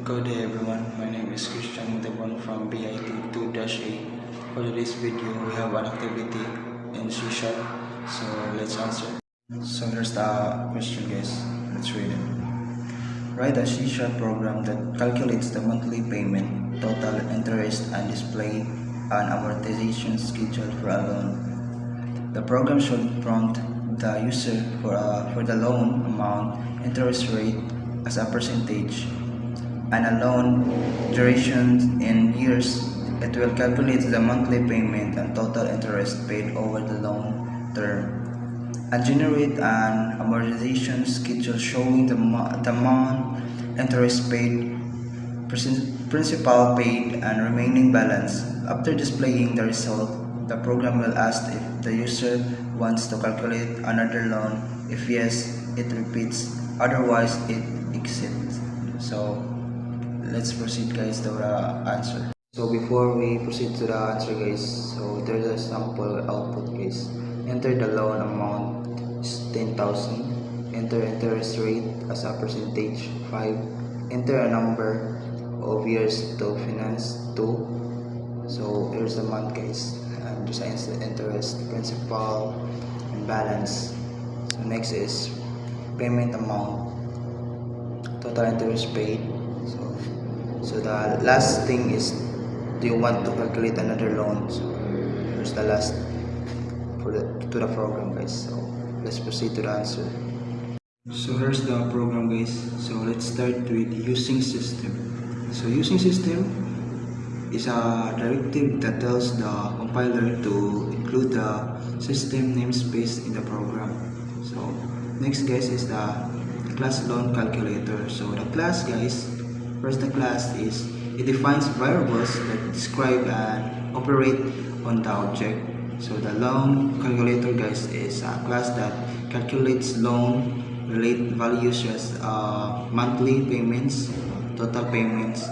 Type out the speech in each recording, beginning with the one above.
Good day everyone, my name is Christian Montebon from BIT 2-A. For today's video, we have an activity in C#, so let's answer. So here's the question guys, let's read it. Write a C# program that calculates the monthly payment, total interest, and display an amortization schedule for a loan. The program should prompt the user for the loan amount, interest rate as a percentage, and a loan duration in years. It will calculate the monthly payment and total interest paid over the loan term, and generate an amortization schedule showing the amount, interest paid, principal paid, and remaining balance. After displaying the result, the program will ask if the user wants to calculate another loan. If yes, it repeats, otherwise it exits. So let's proceed guys to the answer. So before we proceed to the answer guys, so there's a sample output guys. Enter the loan amount is 10,000. Enter interest rate as a percentage 5. Enter a number of years to finance 2. So here's the month guys, and assigns the interest, principal, and balance. So next is payment amount, total interest paid. So the last thing is, do you want to calculate another loan? So here's the last to the program guys. So let's proceed to the answer. So here's the program guys. So let's start with using system. So using system is a directive that tells the compiler to include the system namespace in the program. So next guys is the class loan calculator. So the class guys, first the class is, it defines variables that describe and operate on the object. So the loan calculator guys is a class that calculates loan related values such as monthly payments, total payments,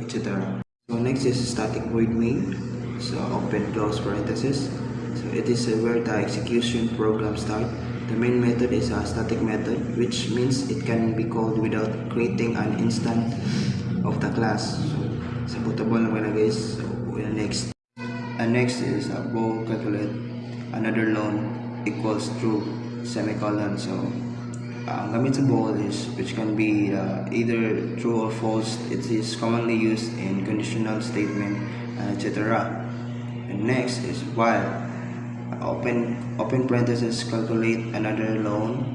etc. So next is static void main. So open close parenthesis. So it is where the execution program starts. The main method is a static method, which means it can be called without creating an instance of the class. So sabotable naman guys. So next. And next is a bool calculate another loan equals true semicolon. So ang gamit sa bool is, which can be either true or false. It is commonly used in conditional statement, etc. And next is while. Open parenthesis calculate another loan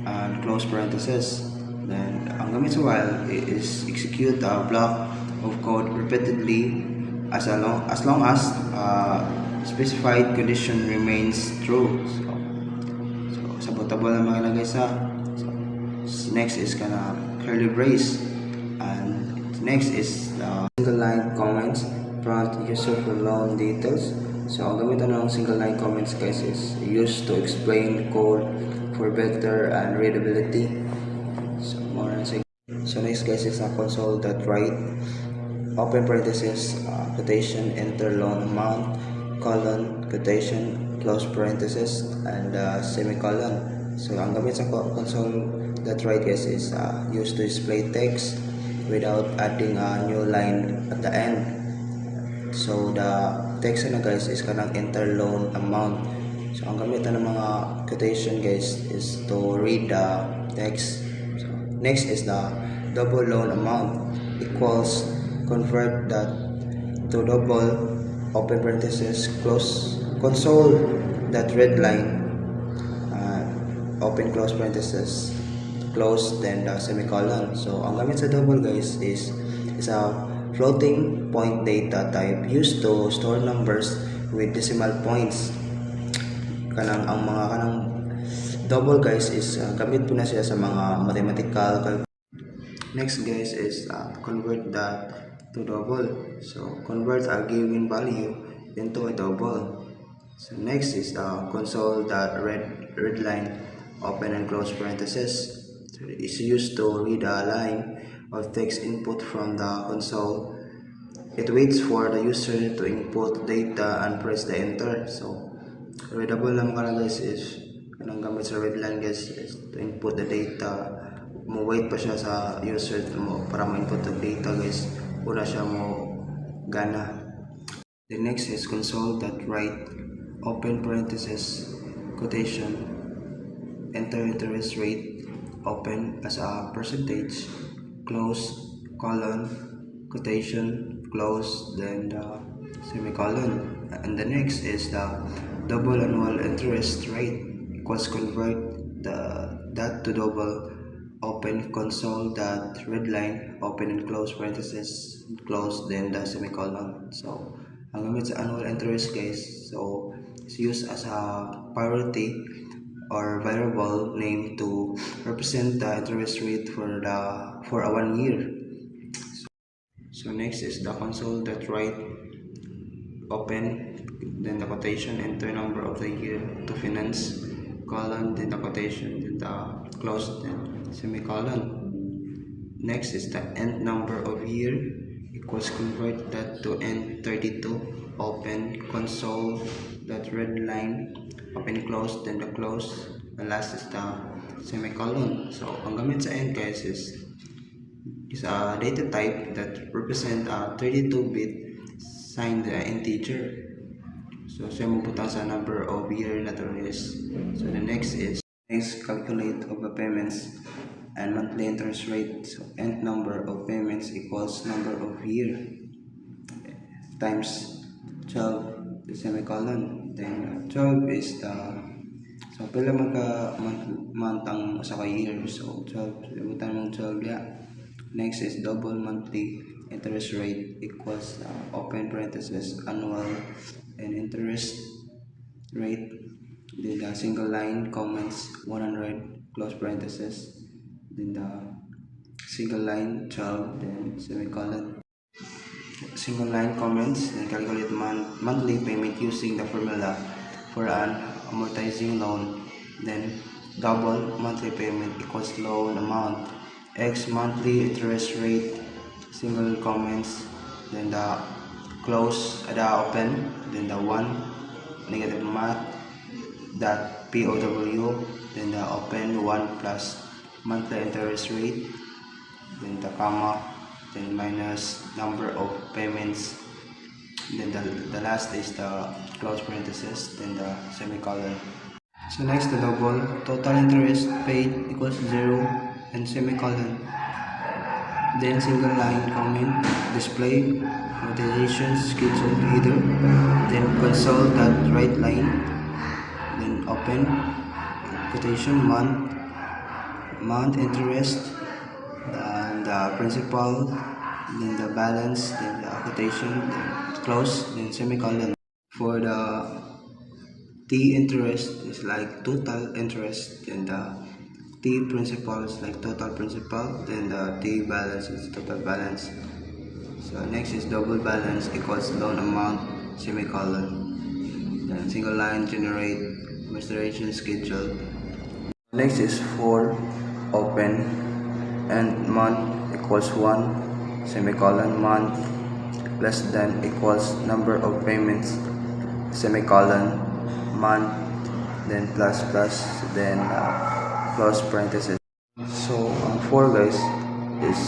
and close parenthesis. Then ang gamit sa while is execute a block of code repeatedly as long as specified condition remains true. So sabotable na mga ilagay sa. So next is kana curly brace, and next is the single line comments prompt user for loan details. So ang gamitan ng single line comments guys is used to explain code for better and readability. So next guys is a console.write, open parenthesis, quotation, enter loan amount, colon, quotation, close parenthesis, and semicolon. So ang gamit sa console.write guys is used to display text without adding a new line at the end. So the text na guys is kanang enter loan amount. So ang gamitan ng mga quotation guys is to read the text. So next is the double loan amount equals, convert that to double, open parenthesis, close, console that red line, open close parenthesis, close, then the semicolon. So ang gamit sa double guys is a floating point data type used to store numbers with decimal points. Ang mga double guys is gamit po na siya sa mga mathematical. Next guys is convert that to double. So convert a given value into a double. So next is the console that red line, open and close parenthesis. So it's used to read a line of text input from the console. It waits for the user to input data and press the enter. So readable lang guys is kanang gamit sa red line guys is to input the data mo wait pa siya sa user mo para mo-input ang data guys. Una siya mo gana. The next is console.write open parenthesis quotation enter interest rate open as a percentage close colon quotation close then the semicolon. And the next is the double annual interest rate equals convert that to double open console that red line open and close parenthesis close then the semicolon. So ang gamit sa annual interest guys, so it's used as a priority or variable name to represent the interest rate for a 1 year. So next is the console.write open then the quotation enter number of the year to finance colon then the quotation then the close then semicolon. Next is the end number of year equals convert that to end 32 open console that red line open close then the close. The last is the semicolon. So ang gamit sa end guys is a data type that represent a 32-bit signed integer. So siya mabuta sa number of year na to is. So the next is calculate of the payments and monthly interest rate. So end number of payments equals number of year times 12 the semicolon. Then 12 is the so pila magka month ang sa ka year. So 12 ibutan mong 12 ya. Next is double monthly interest rate equals open parenthesis annual and interest rate then the single line comments 100 close parenthesis then the single line 12 then semicolon. Single line comments then calculate monthly payment using the formula for an amortizing loan then double monthly payment equals loan amount x monthly interest rate single comments then the close the open then the 1 negative math that POW then the open 1 plus monthly interest rate then the comma then minus number of payments then the last is the close parenthesis then the semicolon. So next the double total interest paid equals 0 and semicolon then single line comment display amortization schedule header then console that right line then open quotation month interest and the principal then the balance then the quotation then close then semicolon. For the T interest is like total interest then the T principal is like total principal then the T balance is total balance. So next is double balance equals loan amount semicolon then single line generate restoration schedule. Next is for open and month equals 1 semicolon month less than equals number of payments semicolon month then plus then close parenthesis. So 4 guys is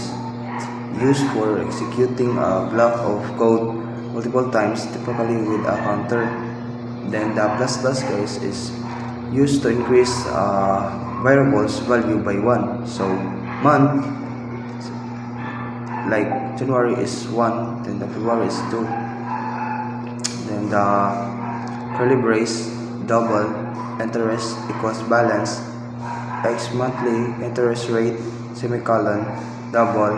used for executing a block of code multiple times typically with a counter. Then the plus guys is used to increase variables value by 1. So month like January is 1 then the February is 2 then the curly brace double interest equals balance x monthly interest rate semicolon double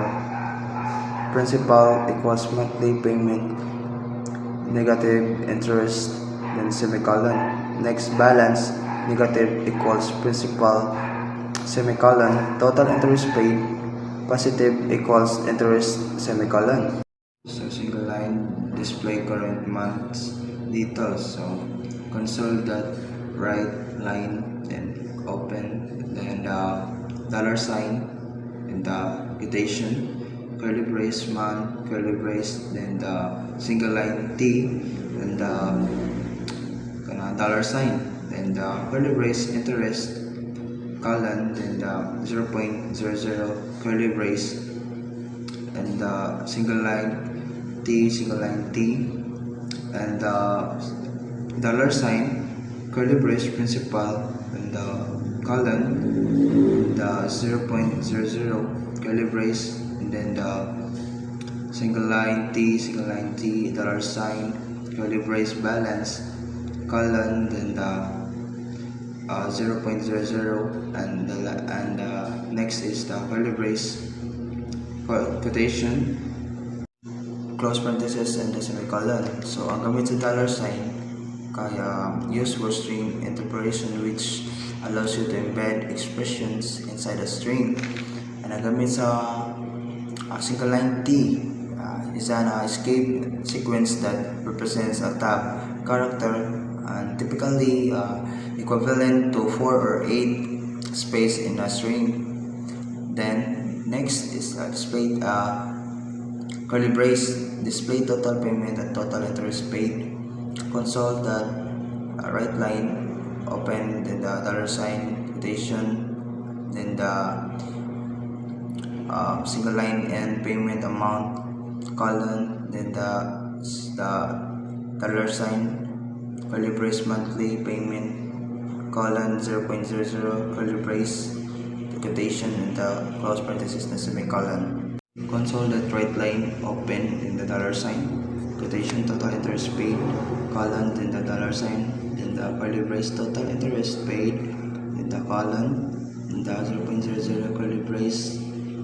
principal equals monthly payment negative interest then semicolon. Next balance negative equals principal semicolon total interest paid positive equals interest semicolon. So single line display current month's details. So console that right line then open then the dollar sign and the quotation curly brace month curly brace then the single line T and the dollar sign then the curly brace interest colon, then the 0.00 curly brace, and the single line T, and the dollar sign, curly brace principal, and the colon, the 0.00 curly brace, and then the single line T, dollar sign, curly brace balance, colon, then the 0.00, and next is the curly brace quotation, close parenthesis, and the semicolon. So ang gamit sa dollar sign kaya use word string interpolation, which allows you to embed expressions inside a string. And ang gamit sa single line T is an escape sequence that represents a tab character, and typically equivalent to 4 or 8 space in a string. Then next is display curly brace, display total payment and total interest paid. Console that right line, open, then the dollar sign quotation, then the single line and payment amount, colon, then the dollar sign, curly brace monthly payment, colon, 0.00 curly brace quotation, and the close parenthesis na semicolon. Console that right line, open, then the dollar sign quotation, total interest paid, colon, then the dollar sign, then the curly brace total interest paid, then the colon, then the 0.00 curly brace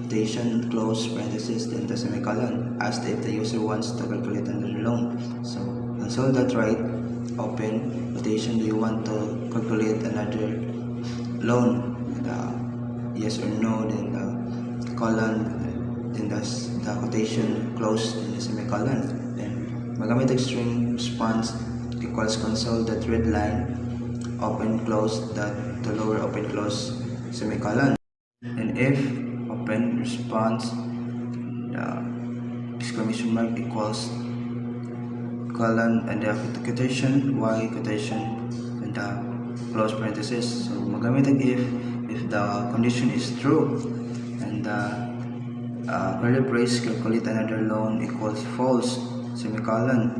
quotation, close parenthesis, then the semicolon, asked if the user wants to calculate another loan. So console that right, open, quotation, do you want to calculate another loan, yes or no, then the colon, then the quotation, close, then the semicolon. Then magamit ang string response equals console that red line, open, close, that to lower, open, close, semicolon. And if open response exclamation mark equals colon, and the quotation y quotation, and the close parenthesis. So magamit ang if the condition is true, and the curly brace calculate another loan equals false, semicolon.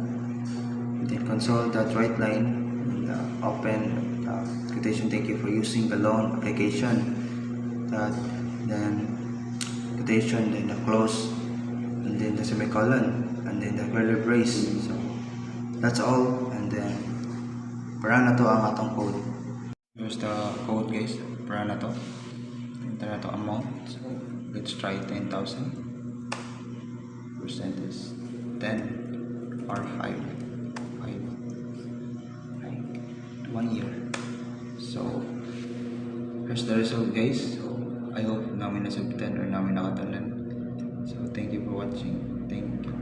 Then console that right line, and open quotation, thank you for using the loan application, then quotation, then the close, and then the semicolon, and then the curly brace. So that's all, and then para na to ang atong code. Here's the code, guys. Para na to, enter na to amount. So let's try 10,000. Percent is 10 or 5 like 1 year. So here's the result, guys. So I hope namin nasabtan or namin nakatanan. So thank you for watching. Thank you.